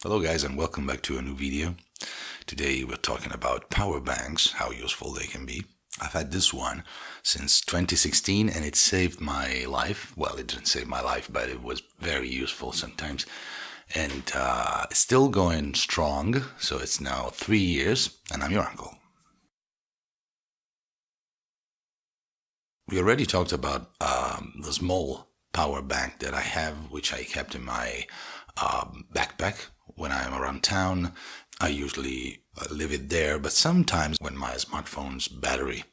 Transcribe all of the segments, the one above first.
Hello guys, and welcome back to a new video. Today we're talking about power banks, how useful they can be. I've had this one since 2016 and it saved my life. Well, it didn't save my life, but it was very useful sometimes. And it's still going strong, so it's now 3 years and I'm your uncle. We already talked about the small power bank that I have, which I kept in my backpack. When I'm around town, I usually leave it there, but sometimes when my smartphone's battery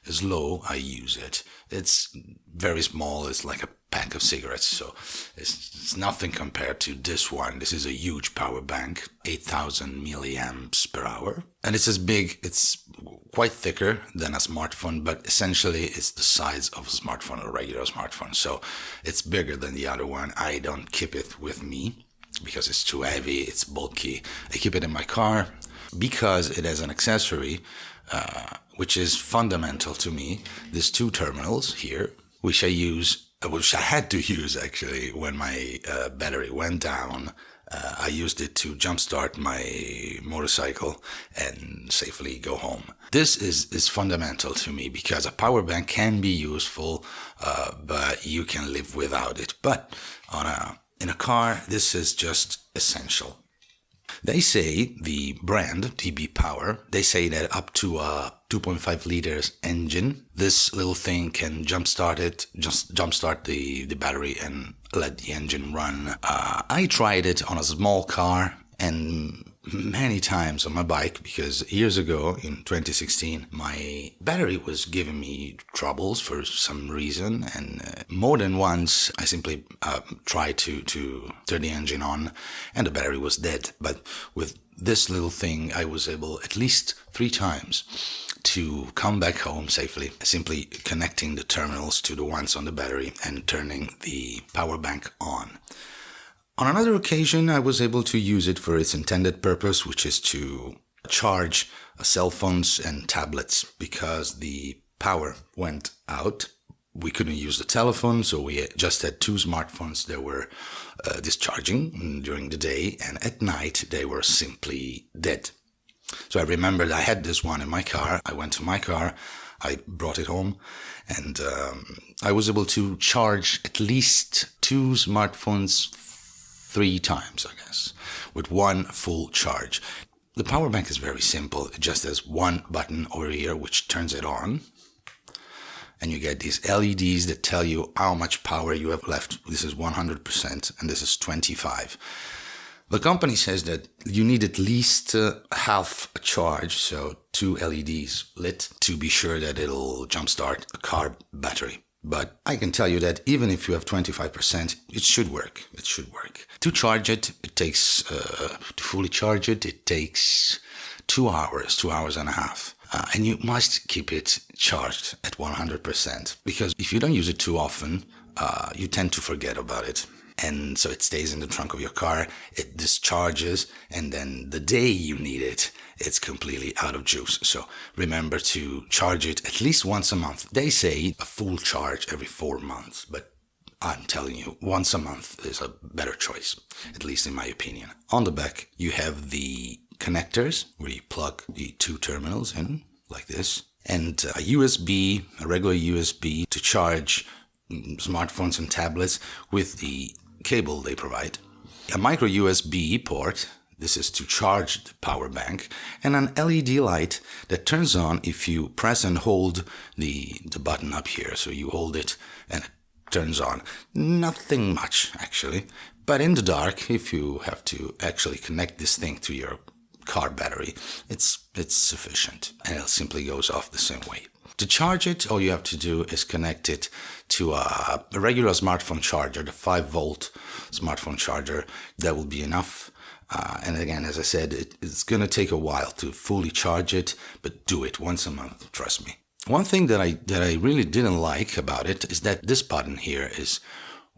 is low, I use it. It's very small, it's like a pack of cigarettes, so it's nothing compared to this one. This is a huge power bank, 8,000 milliamps per hour. And it's as big, it's quite thicker than a smartphone, but essentially it's the size of a smartphone, a regular smartphone. So it's bigger than the other one. I don't keep it with me because it's too heavy, it's bulky. I keep it in my car because it has an accessory which is fundamental to me. These two terminals here, which I had to use actually when my battery went down. I used it to jumpstart my motorcycle and safely go home. This is fundamental to me because a power bank can be useful, but you can live without it. But in a car, this is just essential. They say, the brand, DBPOWER, they say that up to a 2.5 liters engine, this little thing can jumpstart the battery and let the engine run. I tried it on a small car and many times on my bike, because years ago in 2016 my battery was giving me troubles for some reason, and more than once I simply tried to turn the engine on and the battery was dead. But with this little thing I was able at least 3 times to come back home safely, simply connecting the terminals to the ones on the battery and turning the power bank on. On another occasion, I was able to use it for its intended purpose, which is to charge cell phones and tablets, because the power went out. We couldn't use the telephone, so we just had 2 smartphones that were discharging during the day, and at night they were simply dead. So I remembered I had this one in my car. I went to my car, I brought it home, and I was able to charge at least 2 smartphones 3 times, I guess, with one full charge. The power bank is very simple. It just has one button over here which turns it on, and you get these LEDs that tell you how much power you have left. This is 100% and this is 25%. The company says that you need at least half a charge, so 2 LEDs lit, to be sure that it'll jumpstart a car battery. But I can tell you that even if you have 25%, it should work. It should work. To charge it, to fully charge it, it takes 2 hours, 2 hours and a half. And you must keep it charged at 100%, because if you don't use it too often, you tend to forget about it. And so it stays in the trunk of your car, it discharges, and then the day you need it, it's completely out of juice. So remember to charge it at least once a month. They say a full charge every 4 months, but I'm telling you, once a month is a better choice, at least in my opinion. On the back, you have the connectors where you plug the 2 terminals in, like this, and a USB, a regular USB to charge smartphones and tablets with the cable they provide. A micro USB port, this is to charge the power bank, and an LED light that turns on if you press and hold the button up here. So you hold it and it turns on. Nothing much actually, but in the dark, if you have to actually connect this thing to your car battery, it's sufficient, and it simply goes off the same way. To charge it, all you have to do is connect it to a regular smartphone charger, the 5-volt smartphone charger. That will be enough. And again, as I said, it's going to take a while to fully charge it, but do it once a month, trust me. One thing that I really didn't like about it is that this button here is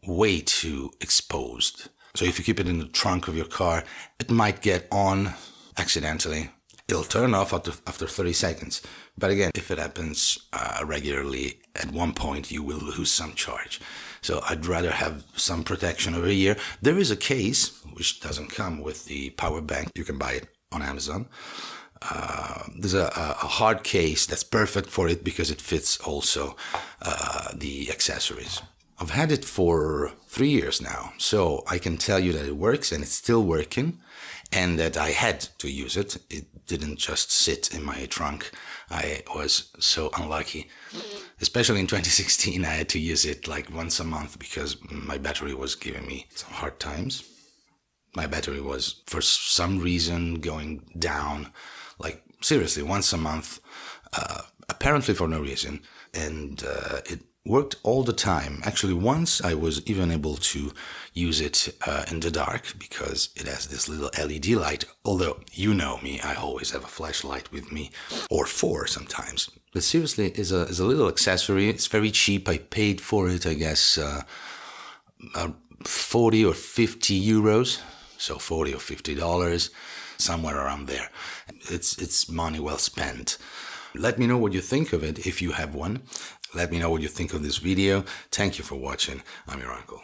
way too exposed. So if you keep it in the trunk of your car, it might get on accidentally. It'll turn off after 30 seconds. But again, if it happens regularly, at one point you will lose some charge. So I'd rather have some protection over here. There is a case which doesn't come with the power bank. You can buy it on Amazon. There's a hard case that's perfect for it because it fits also the accessories. I've had it for 3 years now, so I can tell you that it works and it's still working, and that I had to use it. It didn't just sit in my trunk. I was so unlucky. Especially in 2016, I had to use it like once a month because my battery was giving me some hard times. My battery was, for some reason, going down, like seriously, once a month, apparently for no reason. And it worked all the time. Actually, once I was even able to use it in the dark because it has this little LED light. Although, you know me, I always have a flashlight with me, or 4 sometimes. But seriously, is a little accessory. It's very cheap. I paid for it, I guess, 40 or 50 euros. So $40 or $50, somewhere around there. It's money well spent. Let me know what you think of it if you have one. Let me know what you think of this video. Thank you for watching. I'm your uncle.